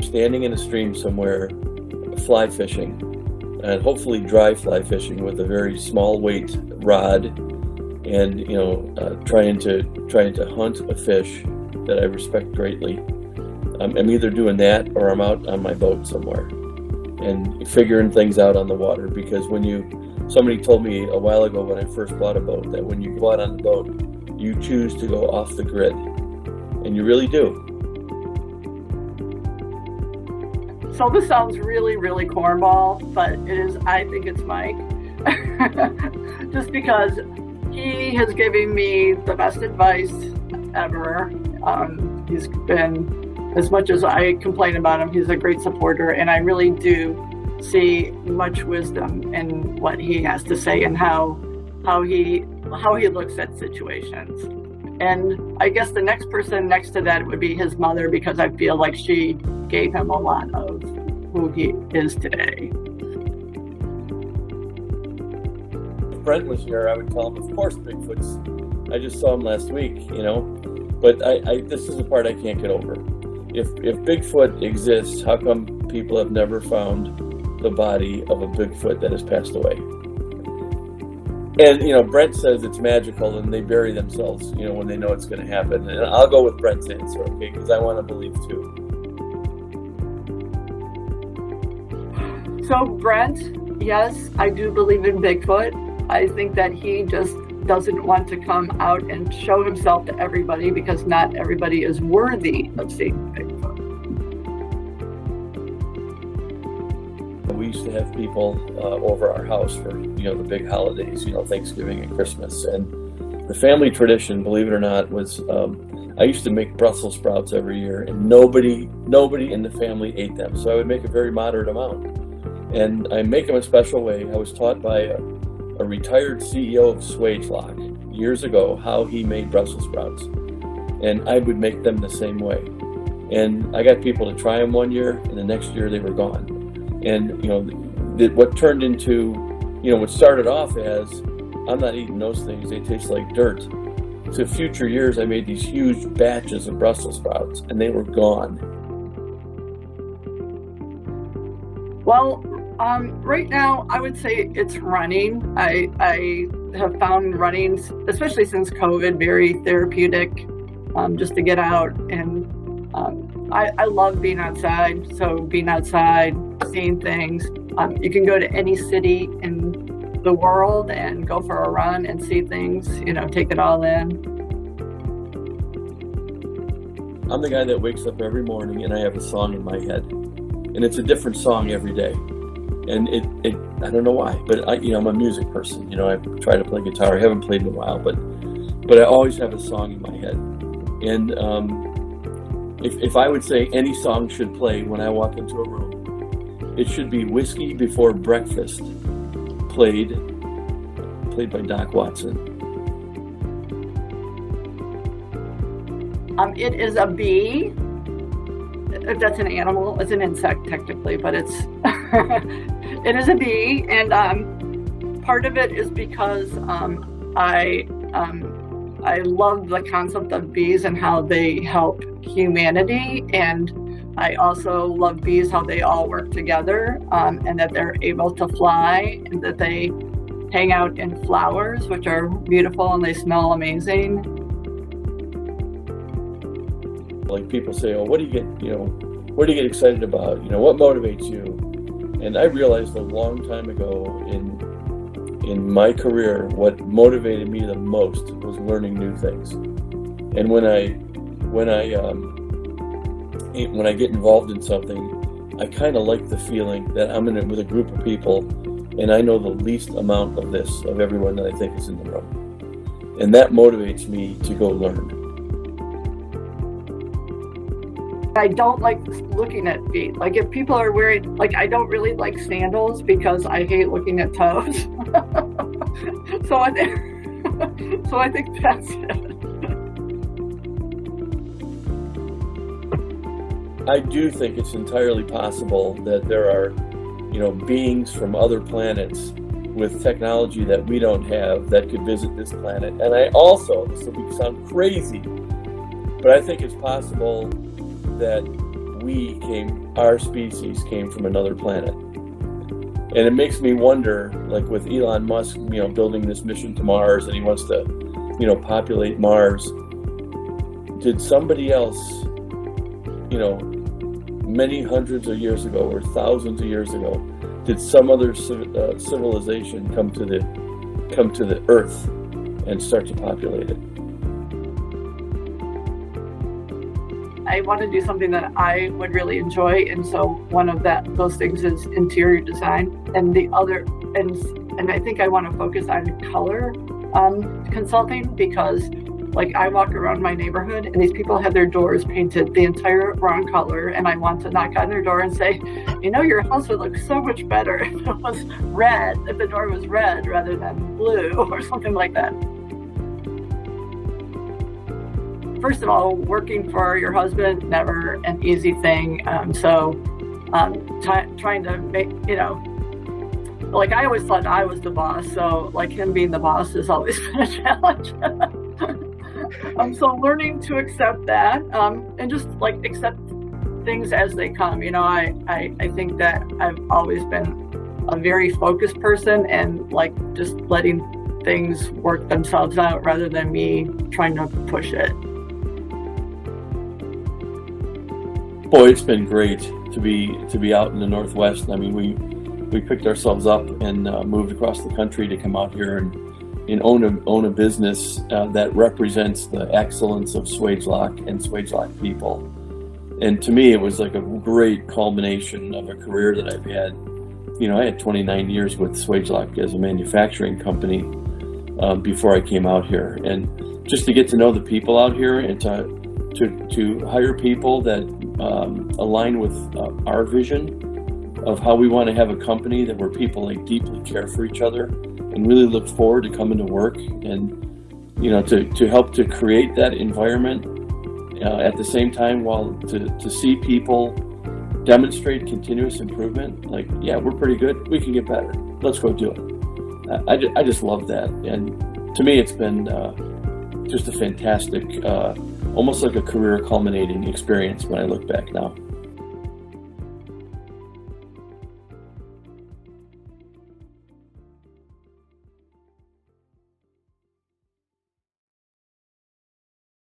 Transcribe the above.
standing in a stream somewhere, fly fishing, and hopefully dry fly fishing with a very small weight rod, and trying to hunt a fish that I respect greatly. I'm either doing that or I'm out on my boat somewhere and figuring things out on the water. Because somebody told me a while ago when I first bought a boat that when you go out on the boat, you choose to go off the grid, and you really do. So this sounds really, really cornball, but I think it's Mike. Just because he has given me the best advice ever. He's been, as much as I complain about him, he's a great supporter, and I really do see much wisdom in what he has to say and how he looks at situations. And I guess the next person next to that would be his mother, because I feel like she gave him a lot of who he is today. If Brent was here, I would tell him, of course, Bigfoot's. I just saw him last week, But this is the part I can't get over. If Bigfoot exists, how come people have never found the body of a Bigfoot that has passed away? And, Brent says it's magical and they bury themselves, when they know it's going to happen. And I'll go with Brent's answer, okay, because I want to believe too. So Brent, yes, I do believe in Bigfoot. I think that he just doesn't want to come out and show himself to everybody because not everybody is worthy of seeing Bigfoot. We used to have people over our house for, the big holidays, Thanksgiving and Christmas. And the family tradition, believe it or not, was I used to make Brussels sprouts every year, and nobody in the family ate them. So I would make a very moderate amount. And I make them a special way. I was taught by a retired CEO of Swagelok years ago how he made Brussels sprouts. And I would make them the same way. And I got people to try them one year, and the next year they were gone. And, what turned into, what started off as, I'm not eating those things, they taste like dirt. To future years, I made these huge batches of Brussels sprouts, and they were gone. Well, right now, I would say it's running. I have found running, especially since COVID, very therapeutic, just to get out. And I love being outside. So being outside, seeing things. You can go to any city in the world and go for a run and see things, take it all in. I'm the guy that wakes up every morning and I have a song in my head. And it's a different song every day. And it I don't know why, but I'm a music person. I try to play guitar. I haven't played in a while, but I always have a song in my head. And if I would say any song should play when I walk into a room, it should be Whiskey Before Breakfast, played by Doc Watson. It is a bee. If that's an animal, it's an insect technically, but it is a bee, and part of it is because I love the concept of bees and how they help humanity, and I also love bees, how they all work together, and that they're able to fly, and that they hang out in flowers, which are beautiful and they smell amazing. Like people say, oh, what do you get excited about? What motivates you? And I realized a long time ago in my career, what motivated me the most was learning new things. And when I get involved in something, I kind of like the feeling that I'm in it with a group of people, and I know the least amount of everyone that I think is in the room. And that motivates me to go learn. I don't like looking at feet. Like if people are wearing, I don't really like sandals because I hate looking at toes. so I think that's it. I do think it's entirely possible that there are, beings from other planets with technology that we don't have that could visit this planet. And I also, this will sound crazy, but I think it's possible that our species came from another planet. And it makes me wonder, like with Elon Musk, building this mission to Mars, and he wants to, populate Mars. Did somebody else, many hundreds of years ago or thousands of years ago, did some other civilization come to the Earth and start to populate it? I want to do something that I would really enjoy, and so one of those things is interior design, and the other, and I think I want to focus on color consulting, because like I walk around my neighborhood and these people have their doors painted the entire wrong color, and I want to knock on their door and say, your house would look so much better if it was red, if the door was red rather than blue or something like that. First of all, working for your husband, never an easy thing. Trying to make, like I always thought I was the boss. So like him being the boss has always been a challenge. So learning to accept that and just like accept things as they come. I think that I've always been a very focused person, and like just letting things work themselves out rather than me trying to push it. Boy, it's been great to be out in the Northwest. I mean, we picked ourselves up and moved across the country to come out here and own a business that represents the excellence of Swagelok and Swagelok people. And to me, it was like a great culmination of a career that I've had. I had 29 years with Swagelok as a manufacturing company before I came out here, and just to get to know the people out here and to hire people that align with our vision of how we want to have a company that where people like deeply care for each other and really look forward to coming to work, and to help to create that environment at the same time, while to see people demonstrate continuous improvement. Like, yeah, we're pretty good, we can get better, let's go do it. I just love that, and to me it's been just a fantastic almost like a career culminating experience when I look back now.